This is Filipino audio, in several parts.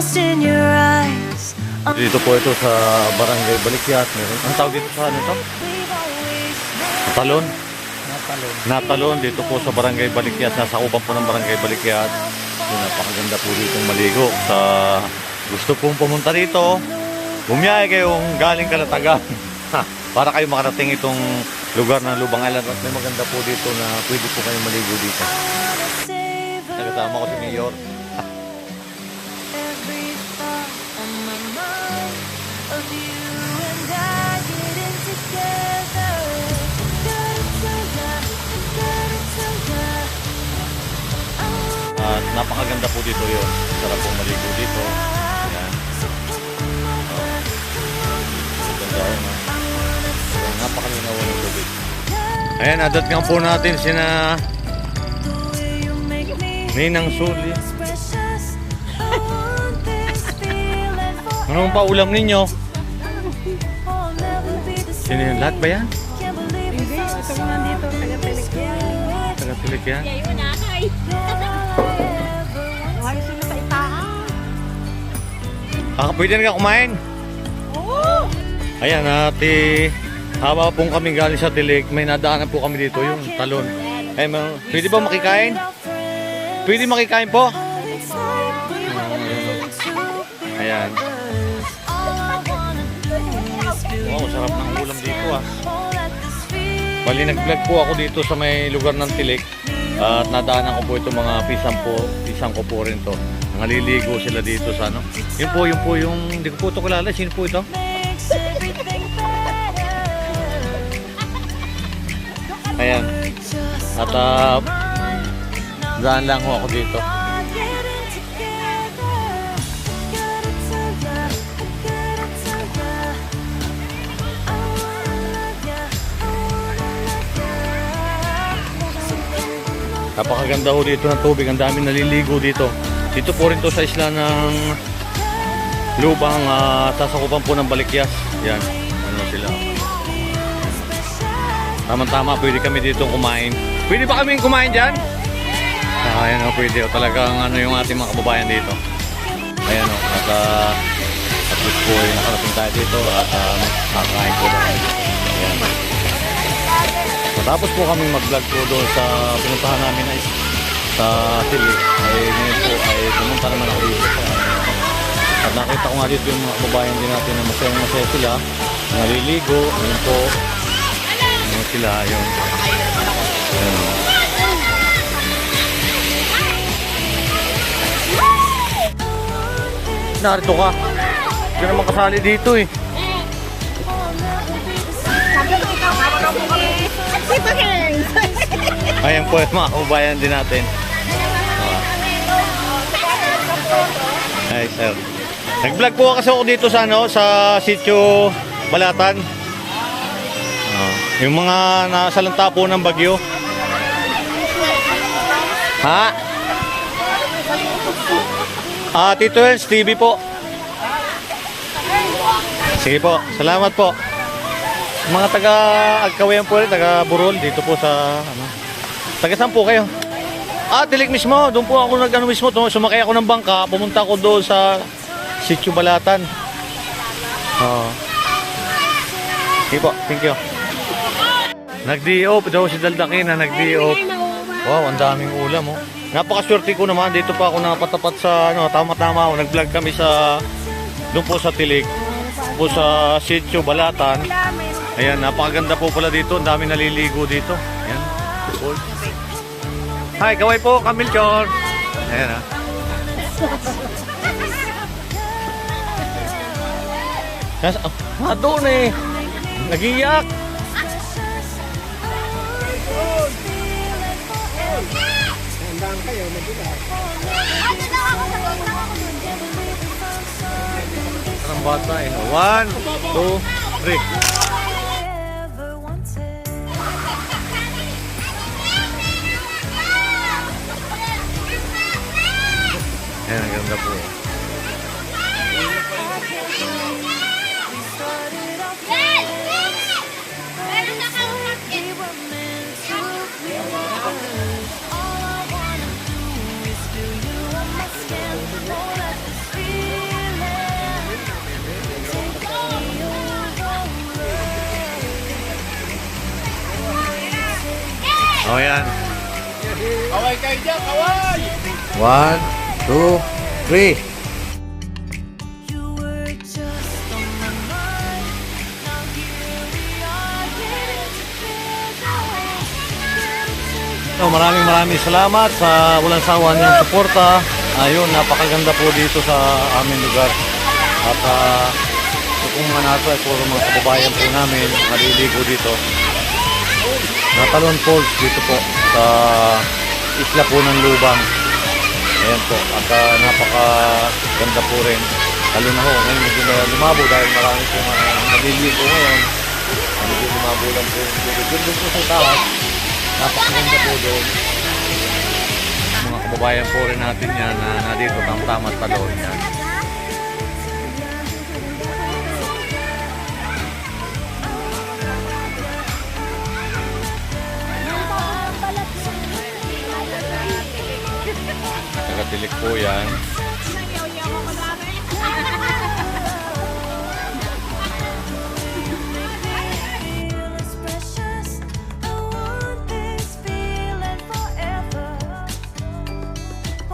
lost in your eyes. Dito po ito sa Barangay Balikyas. Ang tawag dito sa ano ito? Natalon? Natalon. Dito po sa Barangay Balikyas. Nasa upan po ng Barangay Balikyas. Napakaganda po dito maligo. Sa gusto pong pumunta dito, bumiyahe kayong galing Kalatagan para kayo makarating itong lugar na Lubang Island. At may maganda po dito na pwede po kayong maligo dito. Nagkasama ko si Mayor. At napakaganda po dito yun. Sarap pong maligo dito. Ayan. Ganda yun. Napakalinaw ng tubig. Ayan, adat nga po natin sina Ninang Suli. Ano pa ulam ninyo? Sino yun? Lahat ba yan? Hindi, ito mo nandito, taga-tilik yan. Taga-tilik yan? Ay, sino sa itaan? Pwede na ka kumain? Oo! Ayan, haba pong kami galing sa Tilik. May nadaanan po kami dito, yung talon. Eh, pwede ba makikain? Pwede makikain po? Ayan. Wow, sarap ng ulam dito ah. Bali, nag-vlog po ako dito sa may lugar ng Tilik. At nadaanan ko po itong mga pisang ko po rin to. Naliligo sila dito sa ano. Yun po yung, hindi ko po ito kilala. Sino po ito? Ayan. At daan lang ho ako dito. Napakaganda ho dito ng tubig. Ang daming naliligo dito. Dito po rin to sa isla ng Lubang, sasakupan po ng Balikyas. Yan. Ano sila. Tama-tama, pwede kami dito kumain. Pwede ba kami kumain dyan? Ayan o, pwede o. Talagang ano yung ating mga kababayan dito. Ayan o. At least po yung nakarating tayo dito. At makakain po tayo. Ayan. Matapos po kami mag-vlog po doon sa pinuntahan namin ay sa Tilik. Ngayon po ay pumunta naman ako dito sa at nakita ko nga dito yung mga kababayan din natin na masaya sila. Naliligo. Ayun po. Ano sila yung narito ka. Hindi naman kasali dito eh. Ayan po yung mga kababayan din natin. Ay sir. Nag-vlog po kasi ako dito sa ano, sa Sitio Balatan. Yung mga nasalanta po ng bagyo. Ha? Tito Els TV po. Sige po, salamat po. Mga taga-Agkawayan po rin, taga-Burol dito po sa ano. Taga saan po kayo? Tilik mismo, doon po ako nag-ano mismo, sumakay ako ng bangka, pumunta ako doon sa Sitio Balatan. Sige po, thank you. Nag-D-off daw si Daldaki na nag-D-off. Wow, ang daming ulam oh. Napakaswerte ko naman, dito pa ako napatapat sa ano, tama-tama ako. Nag-vlog kami sa doon po sa Tilik, po sa Sitio Balatan. Ayan, napakaganda po pala dito. Ang dami naliligo dito. Ayan. Hi, kaway po, Kamilchor. Ayan ha. Doon eh. Nag-iyak. Parang bata eh. 1, 2, 3. Ayan, ang ganda po. All I wanna do is feel you on my skin. Won't let this feel Oh, yan. Kaway kayo dyan, kaway! 1, 2, 3. You were just on my mind. Now here we are, getting together. So, maraming salamat sa walang sawa niyang suporta. Ayun, napakaganda po dito sa aming lugar. At kung mga nato ay puro mga kababayan po namin naliligo dito. Natalon Falls dito po sa isla po ng Lubang. Ayan po, at napakaganda po rin. Lalo na ho, ngayon medyo lumabo dahil marami po naliligo ngayon. Medyo lumabo lang po yung tubig. Doon po sa taas, napakaganda po doon. Mga kababayan po rin natin yan na nandito tama at talon yan. Nakatilik po yan. It's precious. I want this feeling forever.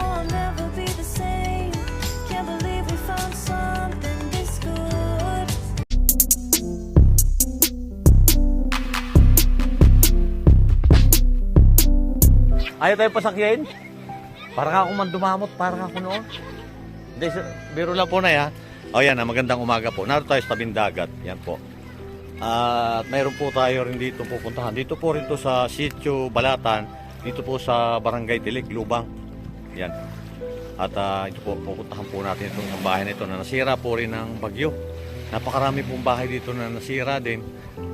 Oh, I'll never be the same. Can't believe we found something this good. Ayaw tayo pasakyain? Parang ako man dumamot, parang ako noon. Hindi, biro lang po na ya. O yan, magandang umaga po. Narito tayo sa tabing dagat. Yan po. At mayroon po tayo rin dito pupuntahan. Dito po rin to sa Sitio Balatan. Dito po sa Barangay Dilig, Lubang. Yan. At ito po, pupuntahan po natin itong bahay na ito na nasira po rin ng bagyo. Napakarami pong bahay dito na nasira din.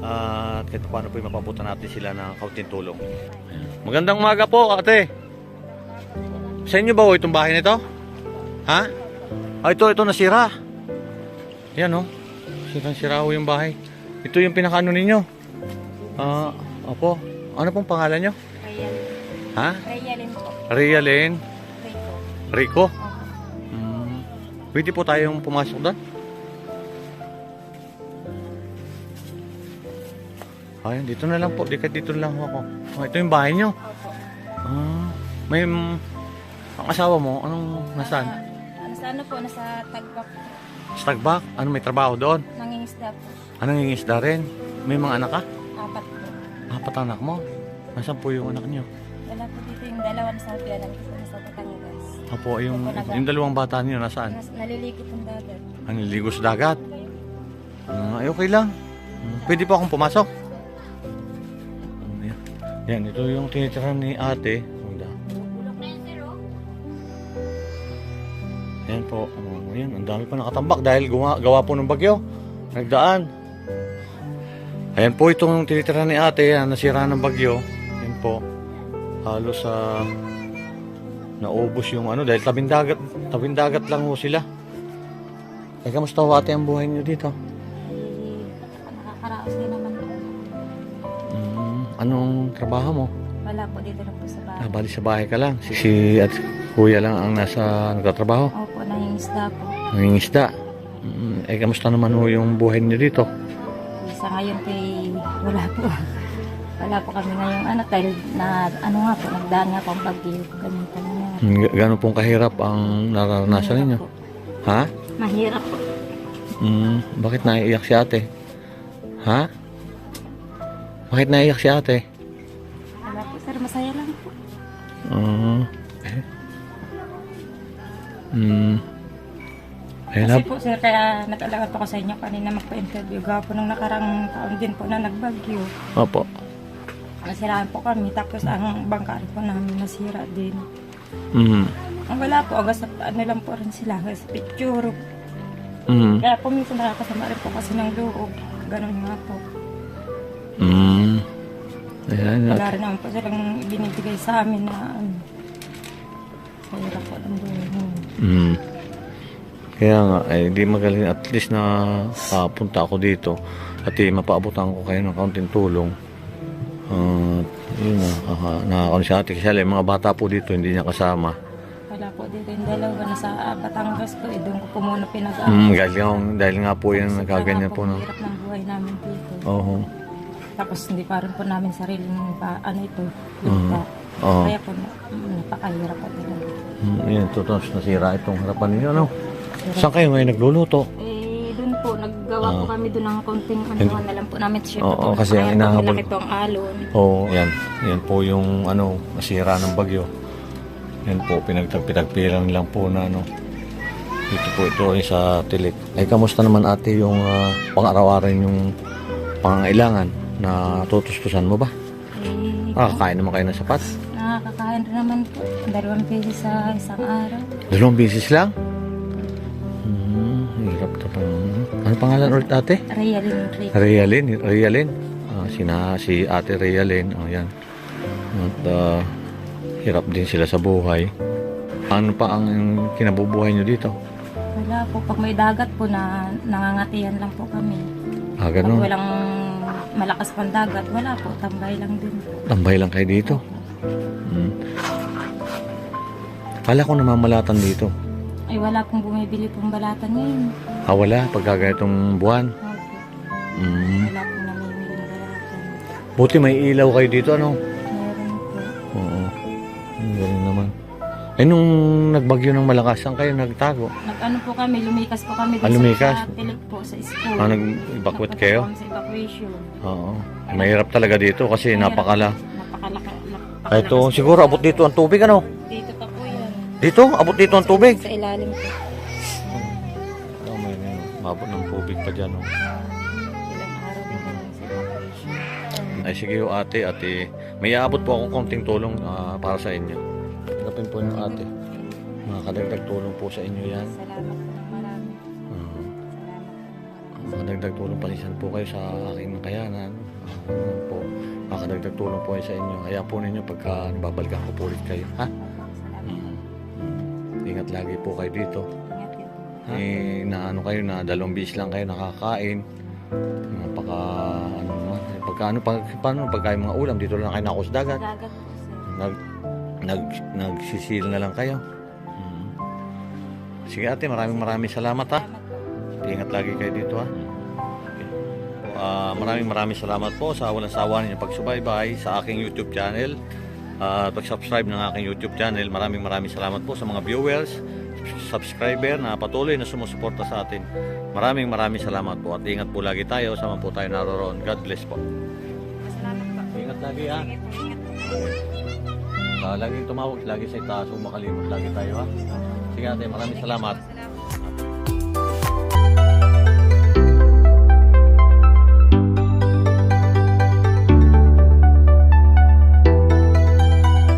At kahit paano po mapabutan natin sila ng kaunting tulong. Magandang umaga po, ate. Sa inyo ba itong bahay nito? Ha? Ito nasira. Yan o. Sira ho yung bahay. Ito yung pinakaano ninyo. Opo. Ano pong pangalan nyo? Ha? Rayalin po. Rialyn. Rico. Rico? Pwede po tayong pumasok doon? Ayan, dito na lang po. Dito na lang ako. Ito yung bahay nyo. May... Ang asawa mo, anong nasaan? Sa ano po, nasa Tagbak po. Sa Tagbak? Ano, may trabaho doon? Nangingisda po. Anong nangingisda rin? May mga anak ka? 4 po. 4 anak mo? Nasaan po yung anak niyo? Wala po dito yung dalawa na sa Pian, nandito po sa Batangas. Opo, yung dalawang bata niyo nasaan? Naliligo pong dagat. Ang ligo sa dagat? Ay, okay lang. Pwede po akong pumasok? Yan, ito yung tinitirahan ni ate. Yan po. Yan, ang dami pa nakatambak dahil gawa po ng bagyo. Nagdaan. Ayan po itong tinitirahan ni ate na nasira ng bagyo. Yan po. Halos naubos yung ano dahil tabing dagat lang ho sila. Ay, kamusta ho ate ang buhay niyo dito? Nakakaraos din naman po. Anong trabaho mo? Wala po dito lang po sa bahay. Bali sa bahay ka lang. Si at kuya lang ang nagtatrabaho. Opo, nangingisda po. Nangingisda. Eh, kamusta naman ho yung buhay niyo dito? Sa ngayon po wala po. Wala po kami ngayong anak dahil nagdaan nga po ang bagyo. Ganun po nangyari. Gano'n pong kahirap ang nararanasan ninyo? Po. Ha? Mahirap po. Bakit naiiyak si ate? Ha? Bakit naiiyak si ate? Wala po sir, masaya lang po. Ayun Kasi po sir, kaya natalagan po ko sa inyo kanina magpa-interview. Gawa po nung nakarang taon din po na nagbagyo. Opo. Nasiraan po kami, tapos ang bangka po namin nasira din. Ang wala po, hanggang sa ano lang po rin sila, hanggang sa picture. Kaya po minsan nakakasama rin po kasi ng loob. Ganun nga po. Ayan. Wala rin naman po silang binibigay sa amin na sa hirap po ng buhay. Kaya nga, ay di magaling at least na punta ako dito at mapaabutan ko kayo ng kaunting tulong. Yun na, nakakaon si ate kasi yung mga bata po dito hindi niya kasama. Wala po dito yung dalawa na sa Batangas po, doon ko po muna pinag-aaral. Dahil nga po yan nagaganyan po. Hirap ng buhay namin dito. Oo. Tapos hindi pa rin po namin sariling ito, lupa. Oo. Kaya po napakahirap po talaga. Yan, totoo, nasira itong harapan ninyo, ano? Saan kayo ngayon nagluluto? Doon po, naggawa po kami doon ng konting ano na lang po namin siya. Oo, kasi ang inahabol- Malaki po ang alon. Oo, yan. Yan po yung ano, nasira ng bagyo. Yan po, pinagpilang lang po na ano. Dito po ito rin sa Tilik. Ay, kamusta naman ate yung pang-araw-araw yung pangangailangan na tutustusan mo ba? Kakain naman kayo ng sapat? Nakakakain rin naman po. 2 beses sa isang araw. 2 beses lang? Hirap na pa. Ano pangalan ulit ate? Realin. Realin. Si ate Realin. Yan. At hirap din sila sa buhay. Ano pa ang kinabubuhay nyo dito? Wala po. Pag may dagat po na nangangatihan lang po kami. Pag Ganun. walang malakas pang dagat, wala po. Tambay lang din po. Tambay lang kayo dito. Kala ko namamalatan dito. Ay wala pong bumibili pong balatan ngayon. Wala. Pagkaganitong buwan. Opo. Wala pong namimili ng balatan. Buti may ilaw kayo dito, ano? Meron po. Oo. Ganun naman. Nung nagbagyo ng malakas, saan kayo nagtago? Nag-ano po kami, lumikas po kami lumikas? sa Tilik po, sa school. Nag-evacuate Napunta kayo? po kami sa evacuation. Oo. Mahirap talaga dito kasi napakalaki. Napakalakas. Ito, siguro abot dito ang tubig, ano? Dito pa po yan. Dito? Abot dito ang tubig? Sa ilalim po. Mabot ng tubig pa dyan, oh. Ilang araw din kami sa evacuation. Ay sige ho ate, may aabot po akong konting tulong para sa inyo. Tanggapin po yung ate. Makakadagdag tulong po sa inyo yan. Salamat po ng marami. Makakadagdag tulong palisan po kayo sa aking kayanan. Po. Makakadagdag tulong po kayo sa inyo. Kaya po ninyo pagka nababalikan ko po ulit kayo. Ha? Ingat lagi po kayo dito. Ingat yun. Na ano kayo na 2 beses lang kayo nakakain. Napaka ano naman. Paano pagka yung mga ulam dito lang kayo nakos dagat. Dagat po sir. Nagsisil na lang kayo. Sige ate, maraming salamat ha. Ingat lagi kayo dito ha. Okay. Maraming salamat po sa walang sawa ninyong pagsubaybay sa aking YouTube channel. Pag-subscribe ng aking YouTube channel. Maraming salamat po sa mga viewers, subscriber na patuloy na sumusuporta sa atin. Maraming salamat po at ingat po lagi tayo. Sama po tayo naroon. God bless po. Salamat po. Ingat lagi ha. Ingat po. Laging tumawag, lagi sa itaas, kung makalimot lagi tayo ha. Sige ate, maraming salamat.